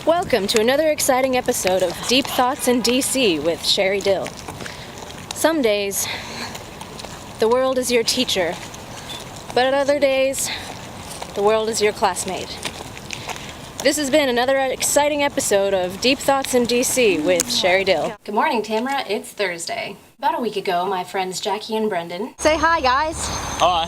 Welcome to another exciting episode of Deep Thoughts in DC with Sherry Dill. Some days, the world is your teacher, but at other days, the world is your classmate. This has been another exciting episode of Deep Thoughts in DC with Sherry Dill. Good morning, Tamara. It's Thursday. About a week ago, my friends Jackie and Brendan Say hi, guys. Hi.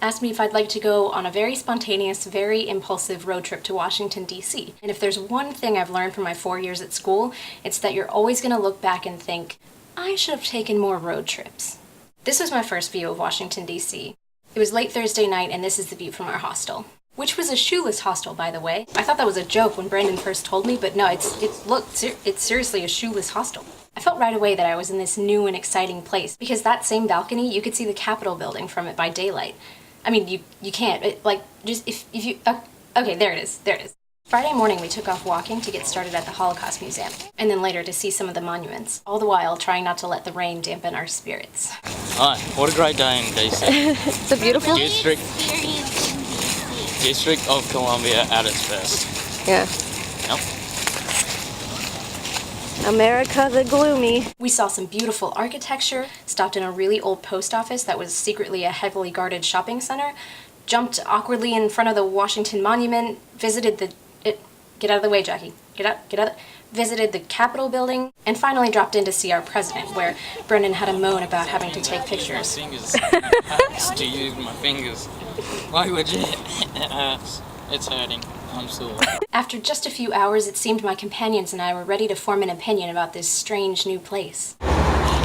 asked me if I'd like to go on a very spontaneous, very impulsive road trip to Washington, D.C. And if there's one thing I've learned from my 4 years at school, it's that you're always going to look back and think, I should have taken more road trips. This was my first view of Washington, D.C. It was late Thursday night, and this is the view from our hostel. Which was a shoeless hostel, by the way. I thought that was a joke when Brendan first told me, but no, it's seriously a shoeless hostel. I felt right away that I was in this new and exciting place, because that same balcony, you could see the Capitol building from it by daylight. I mean, you can't, if you, okay, there it is. Friday morning, we took off walking to get started at the Holocaust Museum, and then later to see some of the monuments, all the while trying not to let the rain dampen our spirits. Hi, what a great day in DC. It's a beautiful District of Columbia at its best. Yeah. Yep. America the gloomy. We saw some beautiful architecture, stopped in a really old post office that was secretly a heavily guarded shopping center, jumped awkwardly in front of the Washington Monument, visited get out of the way, Jackie. Get out. Visited the Capitol building, and finally dropped in to see our president, where Brendan had a moan about having to take pictures. My fingers. I have to use my fingers. Why would you? It's hurting. I'm sore. After just a few hours, it seemed my companions and I were ready to form an opinion about this strange new place.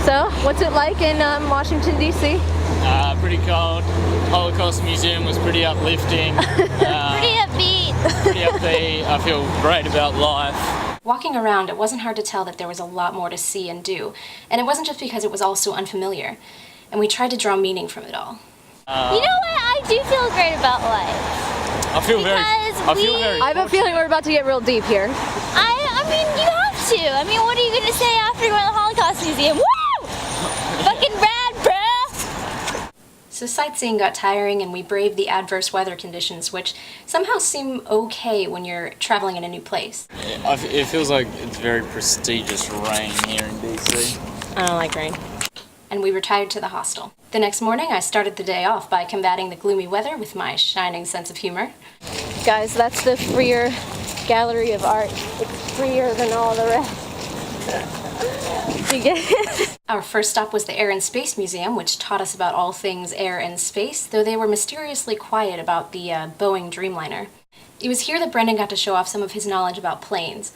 So, what's it like in Washington, D.C.? Pretty cold. Holocaust Museum was pretty uplifting. Pretty upbeat. Pretty upbeat. I feel great about life. Walking around, it wasn't hard to tell that there was a lot more to see and do. And it wasn't just because it was all so unfamiliar. And we tried to draw meaning from it all. You know what? I do feel great about life. I feel very I have a feeling we're about to get real deep here. I mean, you have to. I mean, what are you going to say after going to the Holocaust Museum? Woo! Fucking rad, bruh! So sightseeing got tiring and we braved the adverse weather conditions, which somehow seem okay when you're traveling in a new place. Yeah, it feels like it's very prestigious rain here in DC. I don't like rain. And we retired to the hostel. The next morning, I started the day off by combating the gloomy weather with my shining sense of humor. Guys, that's the Freer Gallery of Art. It's freer than all the rest. You get it? Our first stop was the Air and Space Museum, which taught us about all things air and space, though they were mysteriously quiet about the Boeing Dreamliner. It was here that Brendan got to show off some of his knowledge about planes,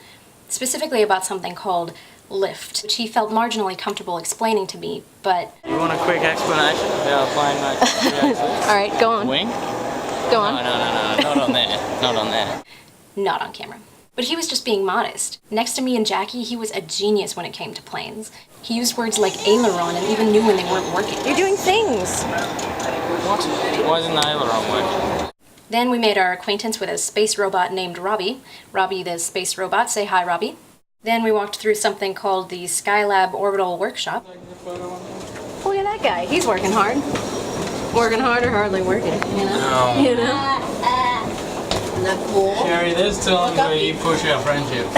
specifically about something called lift, which he felt marginally comfortable explaining to me, but... You want a quick explanation about a plane, mate? Alright, go on. Wing? Go on. No, not on there. Not on there. Not on camera. But he was just being modest. Next to me and Jackie, he was a genius when it came to planes. He used words like aileron and even knew when they weren't working. You're doing things! What? Why isn't the aileron working? Then we made our acquaintance with a space robot named Robbie. Robbie the space robot. Say hi, Robbie. Then we walked through something called the Skylab Orbital Workshop. Look at that guy. He's working hard. Working hard or hardly working, you know? No. You know? Isn't that cool? Sherry, there's times where you push our friendship.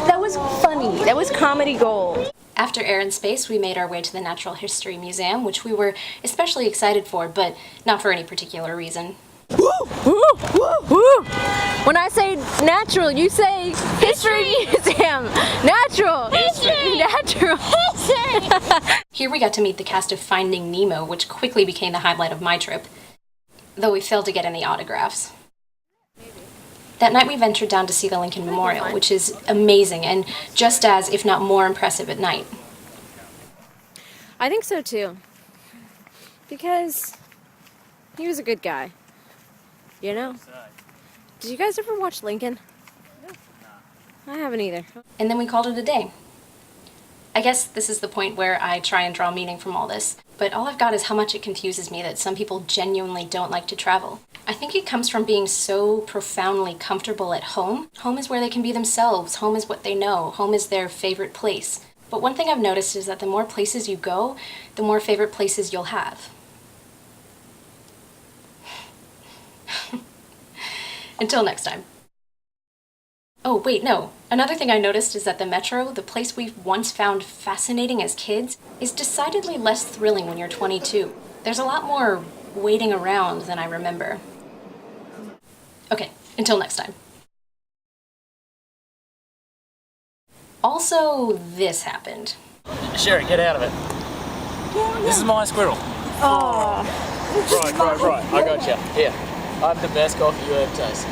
That was funny. That was comedy gold. After Air and Space, we made our way to the Natural History Museum, which we were especially excited for, but not for any particular reason. Woo! Woo! Woo! Woo! When I say natural, you say history museum. Natural. History. Natural. History. Here we got to meet the cast of Finding Nemo, which quickly became the highlight of my trip, though we failed to get any autographs. That night we ventured down to see the Lincoln Memorial, which is amazing and just as, if not more, impressive at night. I think so too. Because he was a good guy. You know? Did you guys ever watch Lincoln? No. I haven't either. And then we called it a day. I guess this is the point where I try and draw meaning from all this, but all I've got is how much it confuses me that some people genuinely don't like to travel. I think it comes from being so profoundly comfortable at home. Home is where they can be themselves. Home is what they know. Home is their favorite place. But one thing I've noticed is that the more places you go, the more favorite places you'll have. Until next time. Oh, wait, no. Another thing I noticed is that the metro, the place we once found fascinating as kids, is decidedly less thrilling when you're 22. There's a lot more waiting around than I remember. Okay, until next time. Also, this happened. Sherry, get out of it. This is my squirrel. Oh. Right. I got you. Here. I have the best coffee you ever tasted.